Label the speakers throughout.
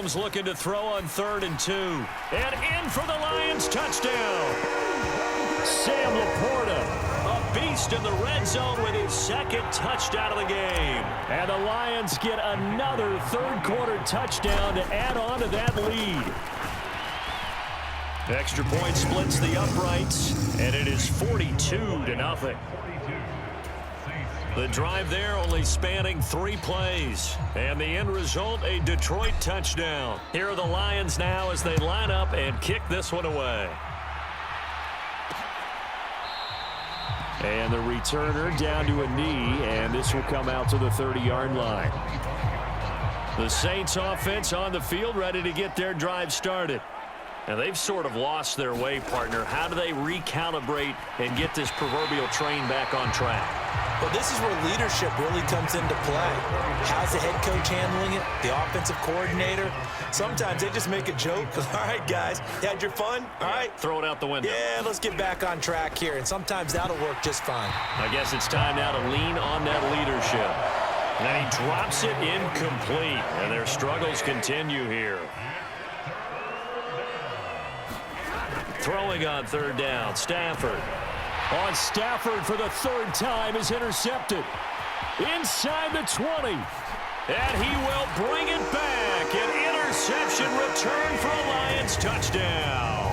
Speaker 1: Mahomes looking to throw on 3rd and 2. And in for the Lions touchdown. Sam Laporta, a beast in the red zone with his 2nd touchdown of the game. And the Lions get another 3rd quarter touchdown to add on to that lead. Extra point splits the uprights, and it is 42-0. The drive there only spanning 3 plays. And the end result, a Detroit touchdown. Here are the Lions now as they line up and kick this one away. And the returner down to a knee, and this will come out to the 30-yard line. The Saints offense on the field ready to get their drive started. Now, they've sort of lost their way, partner. How do they recalibrate and get this proverbial train back on track?
Speaker 2: Well, this is where leadership really comes into play. How's the head coach handling it? The offensive coordinator? Sometimes they just make a joke. All right, guys, you had your fun? All right.
Speaker 1: Throw it out the window.
Speaker 2: Yeah, let's get back on track here. And sometimes that'll work just fine.
Speaker 1: I guess it's time now to lean on that leadership. And then he drops it incomplete. And their struggles continue here. Throwing on 3rd down, Stafford. On Stafford for the 3rd time is intercepted. Inside the 20. And he will bring it back. An interception return for a Lions touchdown.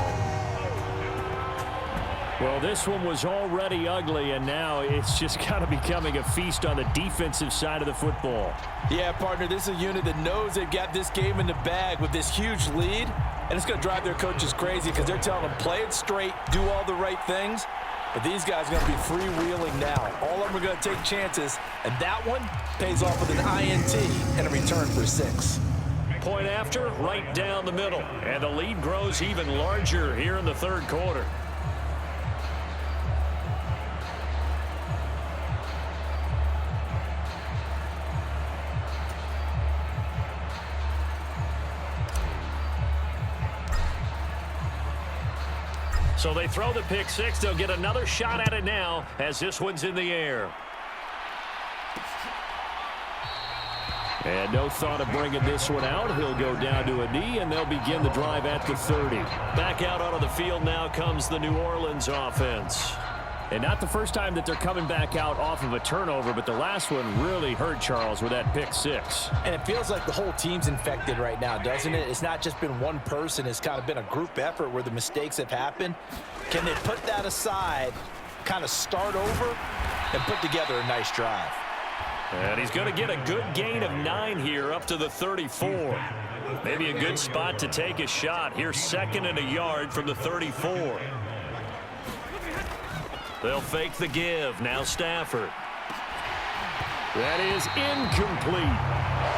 Speaker 1: Well, this one was already ugly, and now it's just kind of becoming a feast on the defensive side of the football.
Speaker 2: Yeah, partner, this is a unit that knows they've got this game in the bag with this huge lead, and it's going to drive their coaches crazy because they're telling them, play it straight, do all the right things. But these guys are going to be freewheeling now. All of them are going to take chances, and that one pays off with an INT and a return for 6.
Speaker 1: Point after, right down the middle. And the lead grows even larger here in the 3rd quarter. So they throw the pick 6. They'll get another shot at it now as this one's in the air. And no thought of bringing this one out. He'll go down to a knee, and they'll begin the drive at the 30. Back out onto the field now comes the New Orleans offense. And not the first time that they're coming back out off of a turnover, but the last one really hurt Charles with that pick 6.
Speaker 2: And it feels like the whole team's infected right now, doesn't it? It's not just been one person. It's kind of been a group effort where the mistakes have happened. Can they put that aside, kind of start over, and put together a nice drive?
Speaker 1: And he's going to get a good gain of 9 here up to the 34. Maybe a good spot to take a shot. Here's 2nd and a yard from the 34. They'll fake the give. Now Stafford. That is incomplete.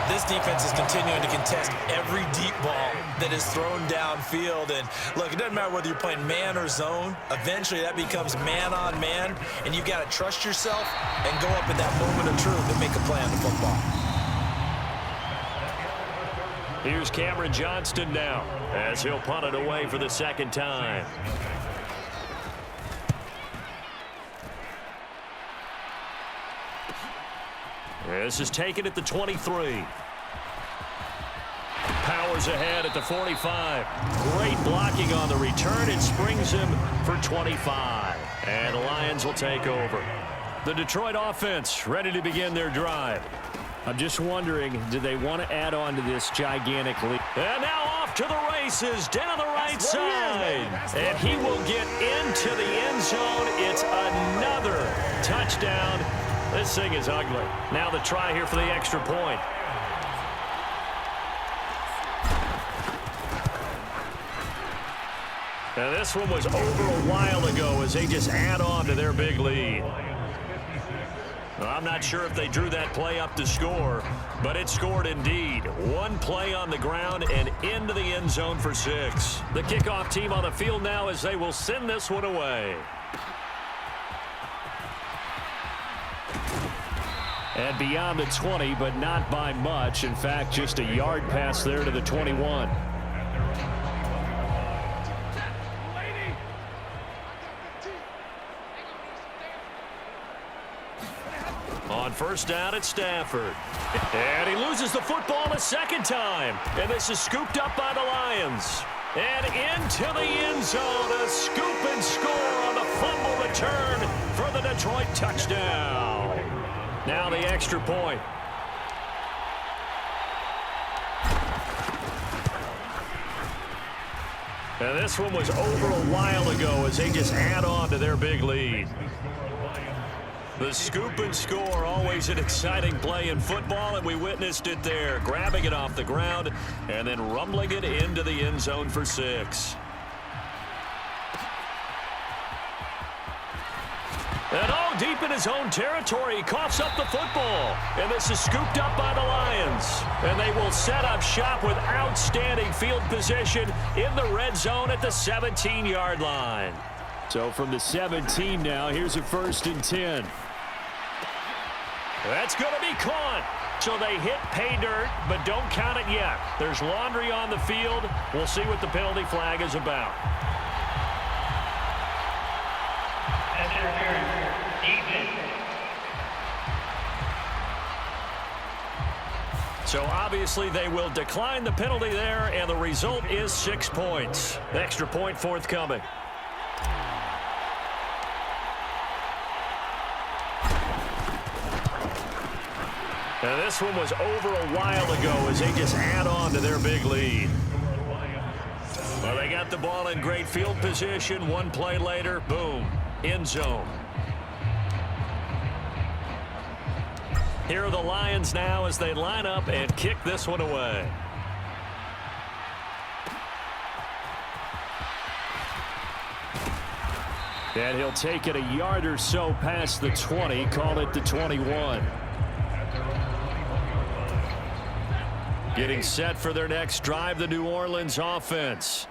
Speaker 2: This defense is continuing to contest every deep ball that is thrown downfield. And look, it doesn't matter whether you're playing man or zone. Eventually that becomes man on man. And you've got to trust yourself and go up at that moment of truth and make a play on the football.
Speaker 1: Here's Cameron Johnston now as he'll punt it away for the 2nd time. This is taken at the 23. Powers ahead at the 45. Great blocking on the return. It springs him for 25. And the Lions will take over. The Detroit offense ready to begin their drive. I'm just wondering, do they want to add on to this gigantic lead? And now off to the races down the right side. And he will get into the end zone. It's another touchdown. This thing is ugly. Now the try here for the extra point. Now this one was over a while ago as they just add on to their big lead. Well, I'm not sure if they drew that play up to score, but it scored indeed. One play on the ground and into the end zone for 6. The kickoff team on the field now as they will send this one away. And beyond the 20, but not by much. In fact, just a yard pass there to the 21. On first down at Stafford. And he loses the football a second time. And this is scooped up by the Lions. And into the end zone, a scoop and score on the fumble return for the Detroit touchdown. Now the extra point. And this one was over a while ago as they just add on to their big lead. The scoop and score, always an exciting play in football, and we witnessed it there, grabbing it off the ground and then rumbling it into the end zone for 6. And all deep in his own territory, he coughs up the football. And this is scooped up by the Lions. And they will set up shop with outstanding field position in the red zone at the 17-yard line. So from the 17 now, here's a 1st and 10. That's going to be caught. So they hit pay dirt, but don't count it yet. There's laundry on the field. We'll see what the penalty flag is about. So obviously they will decline the penalty there, and the result is 6 points. Extra point forthcoming. And this one was over a while ago as they just add on to their big lead. Well, they got the ball in great field position. One play later, boom, end zone. Here are the Lions now as they line up and kick this one away. And he'll take it a yard or so past the 20, call it the 21. Getting set for their next drive, the New Orleans offense.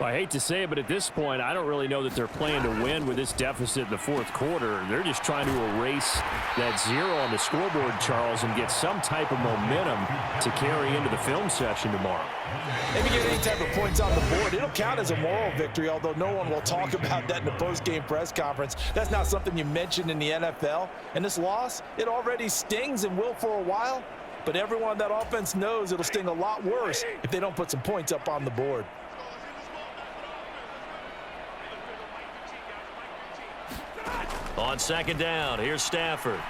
Speaker 1: Well, I hate to say it, but at this point, I don't really know that they're playing to win with this deficit in the 4th quarter. They're just trying to erase that 0 on the scoreboard, Charles, and get some type of momentum to carry into the film session tomorrow.
Speaker 2: If you get any type of points on the board, it'll count as a moral victory, although no one will talk about that in the post-game press conference. That's not something you mentioned in the NFL. And this loss, it already stings and will for a while. But everyone on that offense knows it'll sting a lot worse if they don't put some points up on the board.
Speaker 1: On 2nd down, here's Stafford.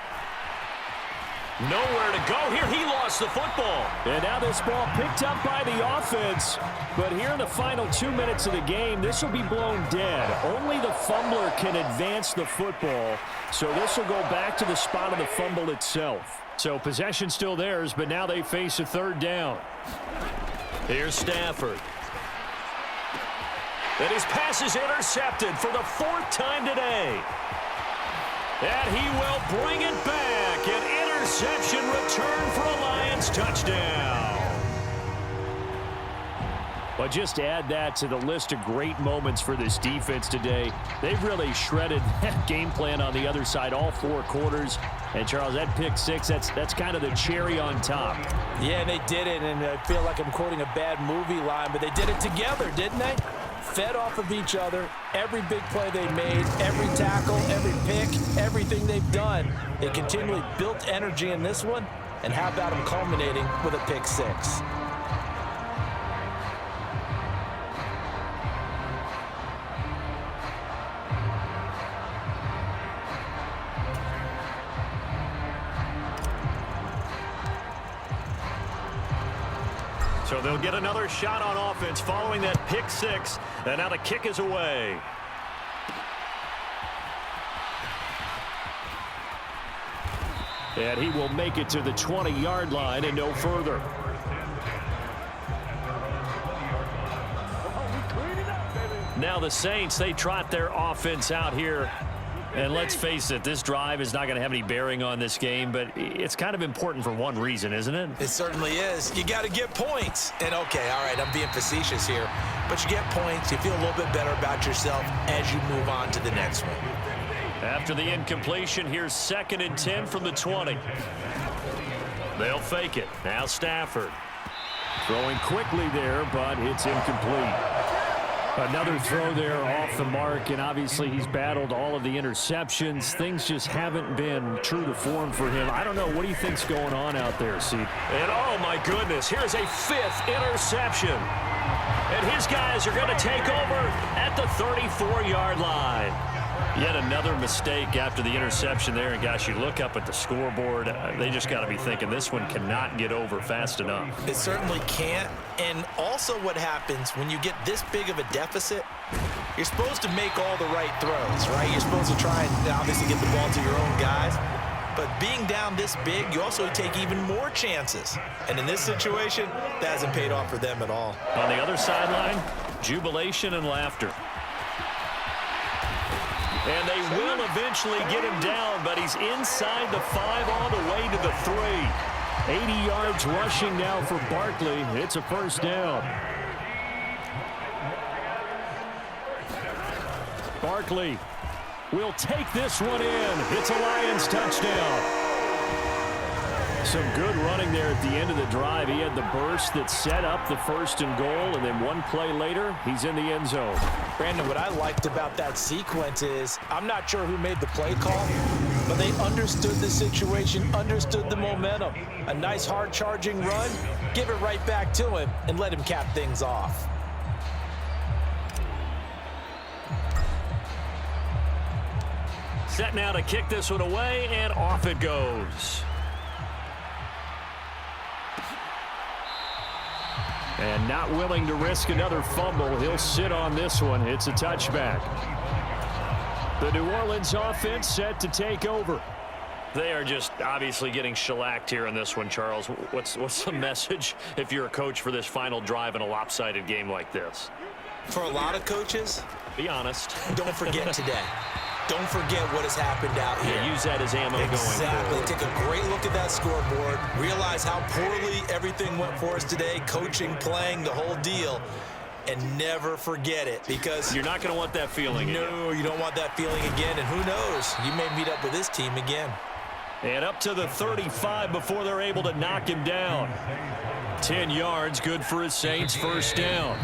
Speaker 1: Nowhere to go here. He lost the football. And now this ball picked up by the offense. But here in the final 2 minutes of the game, this will be blown dead. Only the fumbler can advance the football. So this will go back to the spot of the fumble itself. So possession still theirs, but now they face a 3rd down. Here's Stafford. And his pass is intercepted for the 4th time today. And he will bring it back. An interception return for a Lions touchdown. But just add that to the list of great moments for this defense today. They've really shredded that game plan on the other side all 4 quarters. And, Charles, that pick 6, that's kind of the cherry on top.
Speaker 2: Yeah, they did it, and I feel like I'm quoting a bad movie line, but they did it together, didn't they? Fed off of each other, every big play they made, every tackle, every pick, everything they've done. They continually built energy in this one, and how about them culminating with a pick 6?
Speaker 1: So they'll get another shot on offense following that pick 6. And now the kick is away. And he will make it to the 20-yard line and no further. Now the Saints, they trot their offense out here. And let's face it, this drive is not going to have any bearing on this game, but it's kind of important for one reason, isn't it?
Speaker 2: It certainly is. You got to get points. And, okay, all right, I'm being facetious here. But you get points, you feel a little bit better about yourself as you move on to the next one.
Speaker 1: After the incompletion, here's 2nd and 10 from the 20. They'll fake it. Now Stafford. Throwing quickly there, but it's incomplete. Another throw there off the mark, and obviously he's battled all of the interceptions. Things just haven't been true to form for him. I don't know. What do you think's going on out there, Steve? And oh, my goodness, here's a 5th interception. And his guys are going to take over at the 34-yard line. Yet another mistake after the interception there. And, gosh, you look up at the scoreboard. They just got to be thinking this one cannot get over fast enough.
Speaker 2: It certainly can't. And also what happens when you get this big of a deficit, you're supposed to make all the right throws, right? You're supposed to try and obviously get the ball to your own guys. But being down this big, you also take even more chances. And in this situation, that hasn't paid off for them at all.
Speaker 1: On the other sideline, jubilation and laughter. And they will eventually get him down, but he's inside the 5 all the way to the 3. 80 yards rushing now for Barkley. It's a first down. Barkley will take this one in. It's a Lions touchdown. Some good running there at the end of the drive. He had the burst that set up the 1st and goal, and then one play later, he's in the end zone.
Speaker 2: Brandon, what I liked about that sequence is I'm not sure who made the play call, but they understood the situation, understood the momentum. A nice hard-charging run, give it right back to him, and let him cap things off.
Speaker 1: Set now to kick this one away, and off it goes. And not willing to risk another fumble. He'll sit on this one. It's a touchback. The New Orleans offense set to take over. They are just obviously getting shellacked here in this one, Charles. What's the message if you're a coach for this final drive in a lopsided game like this?
Speaker 2: For a lot of coaches,
Speaker 1: be honest.
Speaker 2: Don't forget today. Don't forget what has happened out here.
Speaker 1: Yeah, use that as ammo going forward.
Speaker 2: Exactly. Take a great look at that scoreboard. Realize how poorly everything went for us today. Coaching, playing, the whole deal. And never forget it, because
Speaker 1: you're not going to want that feeling again.
Speaker 2: No, you don't want that feeling again. And who knows? You may meet up with this team again.
Speaker 1: And up to the 35 before they're able to knock him down. 10 yards, good for his Saints, first down.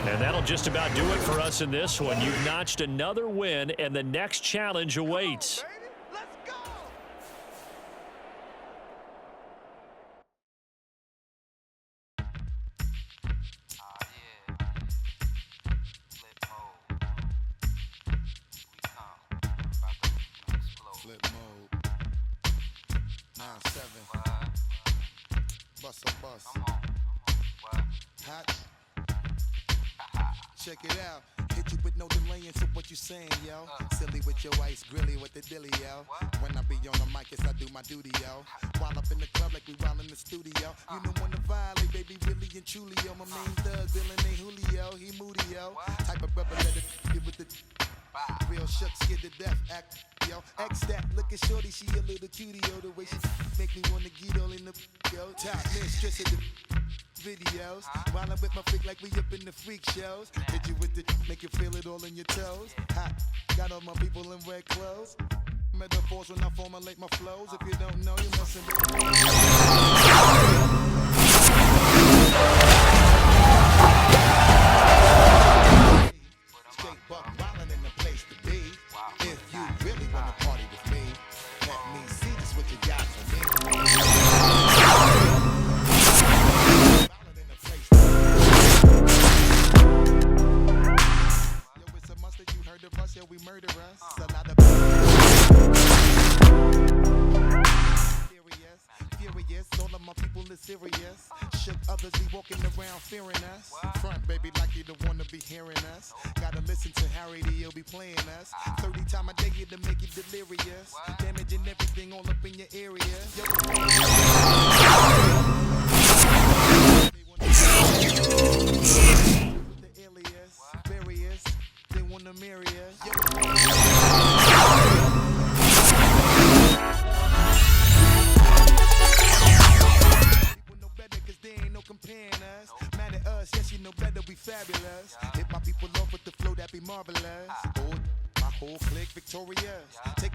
Speaker 1: And that'll just about do it for us in this one. You've notched another win, and the next challenge awaits.
Speaker 3: Flip mode. 9-7. Bust a bus. Hot. Check it out. Hit you with no delay into what you saying, yo. Silly with your ice, grilly with the dilly, yo. When I be on the mic, yes, I do my duty, yo. While up in the club like we while in the studio. You know when to violate, baby, really and truly, yo. My main thug, villain ain't Julio, he moody, yo. Type of brother that get with the real shook, scared to death, act, yo. X that, look at shorty, she a little cutie, yo. The way she make me wanna get all in the, yo. Top mistress of the videos. While I'm with my freak like we up in the freak shows. Hit you with the, make you feel it all in your toes. Hot, got all my people in red clothes. Metaphors when I formulate my flows. If you don't know, you mustn't be. Straight buck wildin' in the place to be. If you really wanna party with me, let me see just what you got for me. Yo, it's a must that you heard of us, yeah, we murder us. A lot of furious, all of my people is serious. Shook others be walking around fearing us. Front, baby, like you don't wanna be hearing us. Gotta listen to Harry, he'll be playing us. 30 times a day to make you delirious. Damaging everything all up in your area. Yo, the alias, various, they wanna marry us. People know better cause they ain't no comparing us. Mad at us, yes you know better, we fabulous. Hit my people off with the flow that be marvelous. Oh, my whole clique victorious. Take it